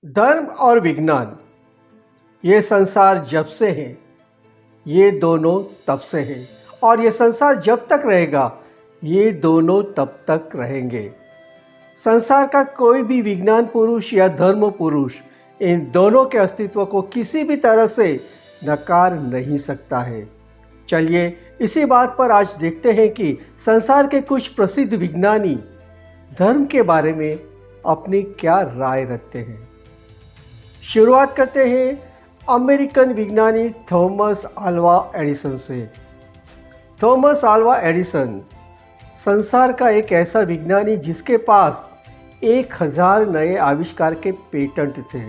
धर्म और विज्ञान, ये संसार जब से है, ये दोनों तब से है और ये संसार जब तक रहेगा, ये दोनों तब तक रहेंगे। संसार का कोई भी विज्ञान पुरुष या धर्म पुरुष इन दोनों के अस्तित्व को किसी भी तरह से नकार नहीं सकता है। चलिए इसी बात पर आज देखते हैं कि संसार के कुछ प्रसिद्ध विज्ञानी धर्म के बारे में अपनी क्या राय रखते हैं। शुरुआत करते हैं अमेरिकन विज्ञानी थॉमस अल्वा एडिसन से। थॉमस अल्वा एडिसन संसार का एक ऐसा विज्ञानी जिसके पास 1000 नए आविष्कार के पेटेंट थे।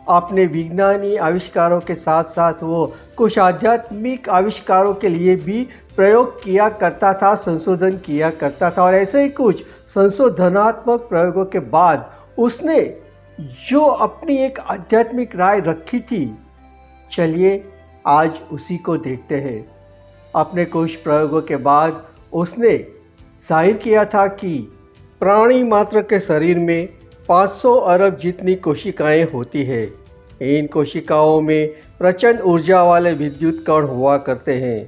अपने विज्ञानी आविष्कारों के साथ साथ वो कुछ आध्यात्मिक आविष्कारों के लिए भी प्रयोग किया करता था, संशोधन किया करता था और ऐसे ही कुछ संशोधनात्मक प्रयोगों के बाद उसने जो अपनी एक आध्यात्मिक राय रखी थी, चलिए आज उसी को देखते हैं। अपने कुछ प्रयोगों के बाद उसने जाहिर किया था कि प्राणी मात्र के शरीर में 500 अरब जितनी कोशिकाएं होती है। इन कोशिकाओं में प्रचंड ऊर्जा वाले विद्युत कण हुआ करते हैं।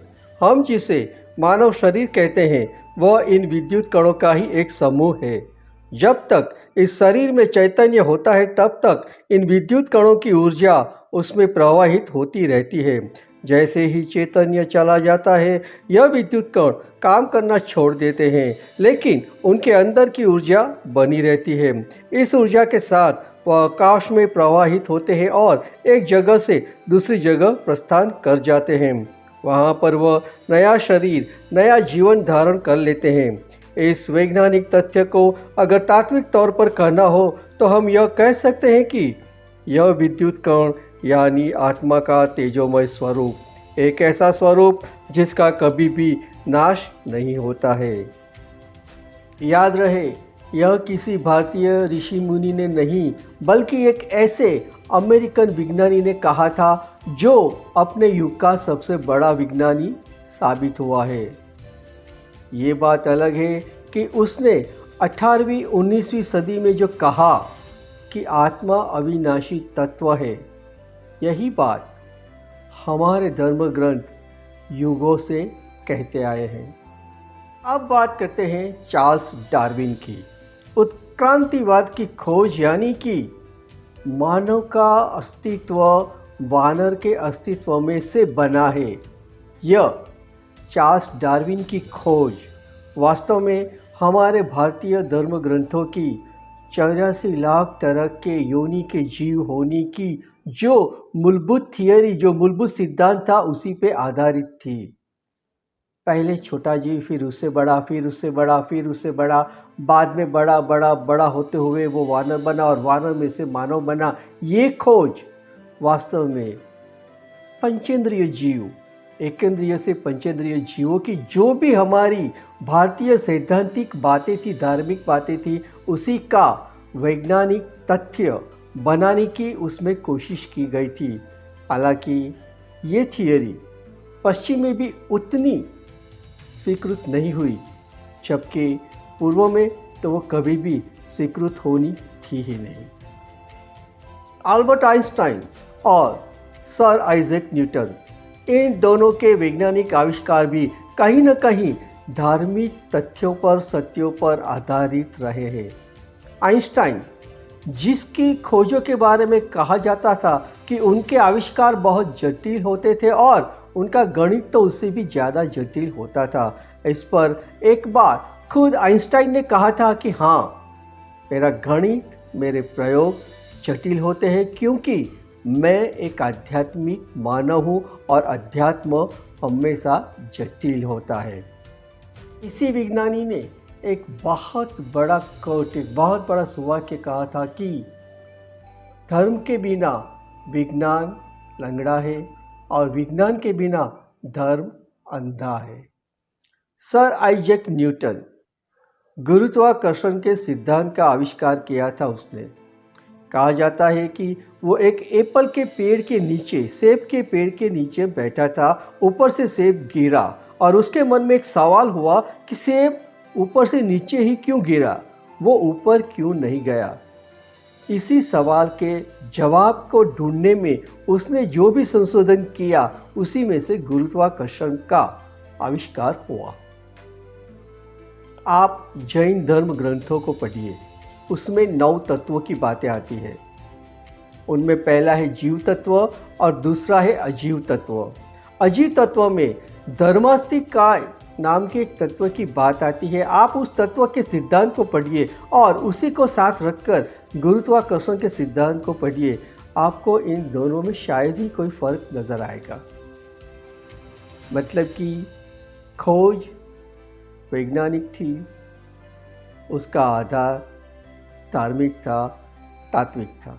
हम जिसे मानव शरीर कहते हैं वह इन विद्युत कणों का ही एक समूह है। जब तक इस शरीर में चैतन्य होता है तब तक इन विद्युत कणों की ऊर्जा उसमें प्रवाहित होती रहती है। जैसे ही चैतन्य चला जाता है यह विद्युत कण काम करना छोड़ देते हैं, लेकिन उनके अंदर की ऊर्जा बनी रहती है। इस ऊर्जा के साथ वह आकाश में प्रवाहित होते हैं और एक जगह से दूसरी जगह प्रस्थान कर जाते हैं। वहाँ पर वह नया शरीर, नया जीवन धारण कर लेते हैं। इस वैज्ञानिक तथ्य को अगर तात्विक तौर पर कहना हो तो हम यह कह सकते हैं कि यह विद्युत कण यानी आत्मा का तेजोमय स्वरूप, एक ऐसा स्वरूप जिसका कभी भी नाश नहीं होता है। याद रहे, यह किसी भारतीय ऋषि मुनि ने नहीं बल्कि एक ऐसे अमेरिकन विज्ञानी ने कहा था जो अपने युग का सबसे बड़ा विज्ञानी साबित हुआ है। ये बात अलग है कि उसने 18वीं 19वीं सदी में जो कहा कि आत्मा अविनाशी तत्व है, यही बात हमारे धर्म ग्रंथ युगों से कहते आए हैं। अब बात करते हैं चार्ल्स डार्विन की। उत्क्रांतिवाद की खोज यानी कि मानव का अस्तित्व वानर के अस्तित्व में से बना है, यह चार्ल्स डार्विन की खोज वास्तव में हमारे भारतीय धर्म ग्रंथों की 84 लाख तरह के योनि के जीव होने की जो मूलभूत थियरी, जो मूलभूत सिद्धांत था, उसी पे आधारित थी। पहले छोटा जीव, फिर उससे बड़ा, फिर उससे बड़ा, फिर उससे बड़ा, बाद में बड़ा बड़ा बड़ा होते हुए वो वानर बना और वानर में से मानव बना। ये खोज वास्तव में पंचेंद्रिय जीव, एकेंद्रिय से पंचेंद्रिय जीवों की जो भी हमारी भारतीय सैद्धांतिक बातें थी, धार्मिक बातें थी, उसी का वैज्ञानिक तथ्य बनाने की उसमें कोशिश की गई थी। हालांकि ये थियरी पश्चिम में भी उतनी स्वीकृत नहीं हुई, जबकि पूर्व में तो वो कभी भी स्वीकृत होनी थी ही नहीं। अल्बर्ट आइंस्टाइन और सर आइजैक न्यूटन, इन दोनों के वैज्ञानिक आविष्कार भी कहीं न कहीं धार्मिक तथ्यों पर, सत्यों पर आधारित रहे हैं। आइंस्टाइन, जिसकी खोजों के बारे में कहा जाता था कि उनके आविष्कार बहुत जटिल होते थे और उनका गणित तो उससे भी ज़्यादा जटिल होता था, इस पर एक बार खुद आइंस्टाइन ने कहा था कि हाँ, मेरा गणित, मेरे प्रयोग जटिल होते हैं क्योंकि मैं एक आध्यात्मिक मानव हूँ और अध्यात्म हमेशा जटिल होता है। इसी विज्ञानी ने एक बहुत बड़ा कोट, एक बहुत बड़ा सुवाक्य कहा था कि धर्म के बिना विज्ञान लंगड़ा है और विज्ञान के बिना धर्म अंधा है। सर आइजैक न्यूटन, गुरुत्वाकर्षण के सिद्धांत का आविष्कार किया था उसने। कहा जाता है कि वो एक एप्पल के पेड़ के नीचे, सेब के पेड़ के नीचे बैठा था, ऊपर से सेब गिरा और उसके मन में एक सवाल हुआ कि सेब ऊपर से नीचे ही क्यों गिरा, वो ऊपर क्यों नहीं गया। इसी सवाल के जवाब को ढूंढने में उसने जो भी संशोधन किया उसी में से गुरुत्वाकर्षण का आविष्कार हुआ। आप जैन धर्म ग्रंथों को पढ़िए, उसमें 9 तत्वों की बातें आती हैं। उनमें पहला है जीव तत्व और दूसरा है अजीव तत्व। अजीव तत्व में धर्मास्तिकाय नाम के एक तत्व की बात आती है। आप उस तत्व के सिद्धांत को पढ़िए और उसी को साथ रखकर गुरुत्वाकर्षण के सिद्धांत को पढ़िए। आपको इन दोनों में शायद ही कोई फर्क नजर आएगा। मतलब कि खोज वैज्ञानिक थी, उसका आधार धार्मिक था, तात्विक था।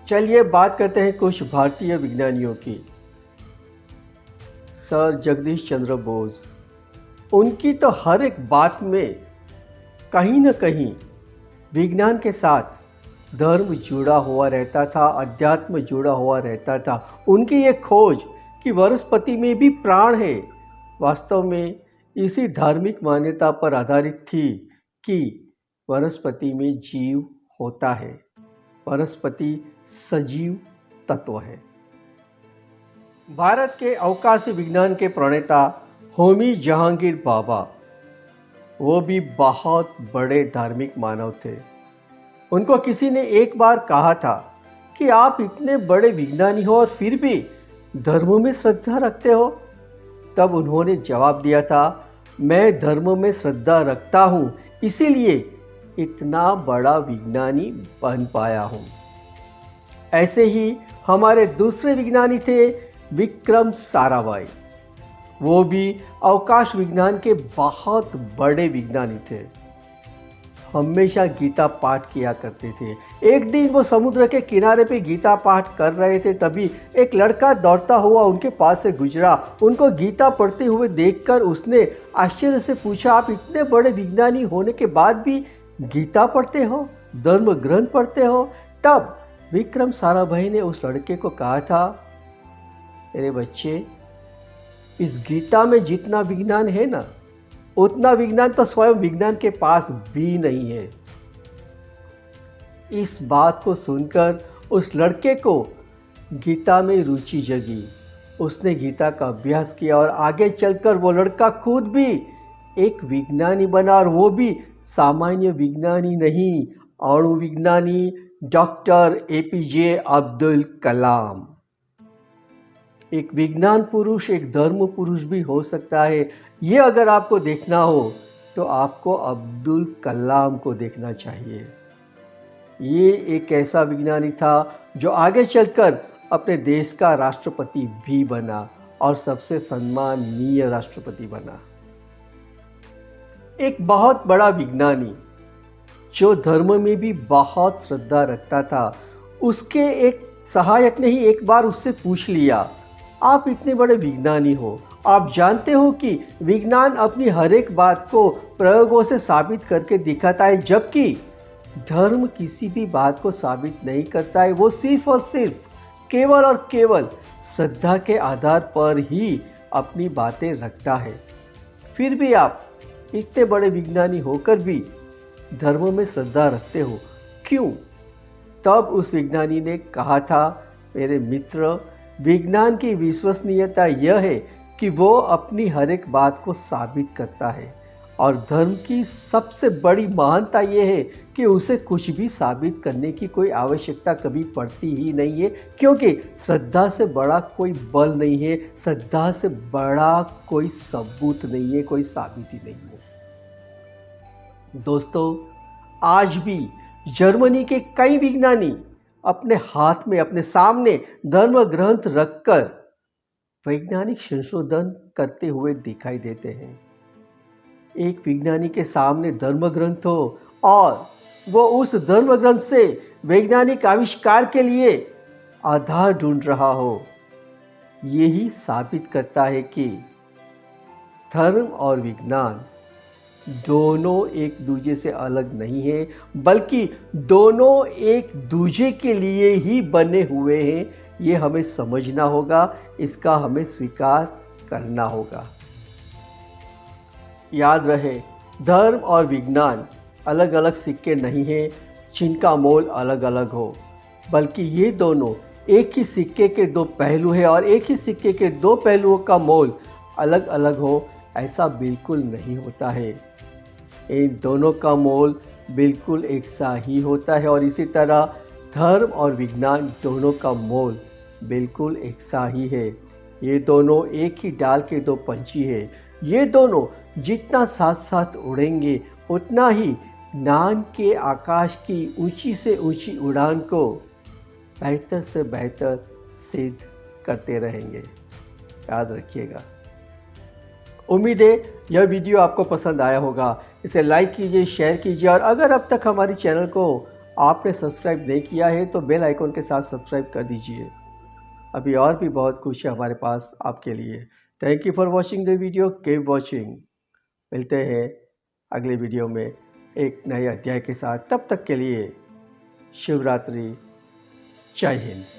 चलिए बात करते हैं कुछ भारतीय विज्ञानियों की। सर जगदीश चंद्र बोस, उनकी तो हर एक बात में कहीं न कहीं विज्ञान के साथ धर्म जुड़ा हुआ रहता था, अध्यात्म जुड़ा हुआ रहता था। उनकी ये खोज कि वनस्पति में भी प्राण है, वास्तव में इसी धार्मिक मान्यता पर आधारित थी कि वनस्पति में जीव होता है, वनस्पति सजीव तत्व है। भारत के अवकाशी विज्ञान के प्रणेता होमी जहांगीर बाबा, वो भी बहुत बड़े धार्मिक मानव थे। उनको किसी ने एक बार कहा था कि आप इतने बड़े विज्ञानी हो और फिर भी धर्म में श्रद्धा रखते हो। तब उन्होंने जवाब दिया था, मैं धर्म में श्रद्धा रखता हूँ, इसीलिए इतना बड़ा विज्ञानी बन पाया हूँ। ऐसे ही हमारे दूसरे विज्ञानी थे विक्रम साराभाई। वो भी अवकाश विज्ञान के बहुत बड़े विज्ञानी थे। हमेशा गीता पाठ किया करते थे। एक दिन वो समुद्र के किनारे पे गीता पाठ कर रहे थे, तभी एक लड़का दौड़ता हुआ उनके पास से गुजरा। उनको गीता पढ़ते हुए देखकर उसने आश्चर्य से पूछा, आप इतने बड़े विज्ञानी होने के बाद भी गीता पढ़ते हो, धर्म ग्रंथ पढ़ते हो? तब विक्रम साराभाई ने उस लड़के को कहा था, अरे बच्चे, इस गीता में जितना विज्ञान है ना, उतना विज्ञान तो स्वयं विज्ञान के पास भी नहीं है। इस बात को सुनकर उस लड़के को गीता में रुचि जगी। उसने गीता का अभ्यास किया और आगे चलकर वो लड़का खुद भी एक विज्ञानी बना, और वो भी सामान्य विज्ञानी नहीं, अणु विज्ञानी डॉक्टर एपीजे अब्दुल कलाम। एक विज्ञान पुरुष एक धर्म पुरुष भी हो सकता है। ये अगर आपको देखना हो तो आपको अब्दुल कलाम को देखना चाहिए। ये एक ऐसा विज्ञानी था जो आगे चलकर अपने देश का राष्ट्रपति भी बना और सबसे सम्माननीय राष्ट्रपति बना। एक बहुत बड़ा विज्ञानी जो धर्म में भी बहुत श्रद्धा रखता था, उसके एक सहायक ने ही एक बार उससे पूछ लिया, आप इतने बड़े विज्ञानी हो, आप जानते हो कि विज्ञान अपनी हर एक बात को प्रयोगों से साबित करके दिखाता है, जबकि धर्म किसी भी बात को साबित नहीं करता है। वो सिर्फ और सिर्फ केवल और केवल श्रद्धा के आधार पर ही अपनी बातें रखता है। फिर भी आप इतने बड़े विज्ञानी होकर भी धर्म में श्रद्धा रखते हो, क्यों? तब उस विज्ञानी ने कहा था, मेरे मित्र, विज्ञान की विश्वसनीयता यह है कि वो अपनी हर एक बात को साबित करता है, और धर्म की सबसे बड़ी महानता यह है कि उसे कुछ भी साबित करने की कोई आवश्यकता कभी पड़ती ही नहीं है, क्योंकि श्रद्धा से बड़ा कोई बल नहीं है, श्रद्धा से बड़ा कोई सबूत नहीं है, कोई साबिती नहीं है। दोस्तों, आज भी जर्मनी के कई विज्ञानी अपने हाथ में, अपने सामने धर्म ग्रंथ रखकर वैज्ञानिक संशोधन करते हुए दिखाई देते हैं। एक विज्ञानी के सामने धर्म ग्रंथ हो और वो उस धर्म ग्रंथ से वैज्ञानिक आविष्कार के लिए आधार ढूंढ रहा हो, यही साबित करता है कि धर्म और विज्ञान दोनों एक दूसरे से अलग नहीं है, बल्कि दोनों एक दूसरे के लिए ही बने हुए हैं। ये हमें समझना होगा, इसका हमें स्वीकार करना होगा। याद रहे, धर्म और विज्ञान अलग अलग सिक्के नहीं हैं। जिनका मोल अलग अलग हो, बल्कि ये दोनों एक ही सिक्के के दो पहलू हैं और एक ही सिक्के के दो पहलुओं का मोल अलग अलग हो, ऐसा बिल्कुल नहीं होता है। इन दोनों का मोल बिल्कुल एक सा ही होता है और इसी तरह धर्म और विज्ञान दोनों का मोल बिल्कुल एक सा ही है। ये दोनों एक ही डाल के दो पंछी हैं। ये दोनों जितना साथ साथ उड़ेंगे उतना ही नान के आकाश की ऊंची से ऊंची उड़ान को बेहतर से बेहतर सिद्ध करते रहेंगे। याद रखिएगा। उम्मीद है यह वीडियो आपको पसंद आया होगा। इसे लाइक कीजिए, शेयर कीजिए और अगर अब तक हमारी चैनल को आपने सब्सक्राइब नहीं किया है तो बेल आइकन के साथ सब्सक्राइब कर दीजिए। अभी और भी बहुत कुछ है हमारे पास आपके लिए। Thank you for watching the video. Keep watching. मिलते हैं अगले वीडियो में एक नए अध्याय के साथ। तब तक के लिए शिवरात्रि। जय हिंद।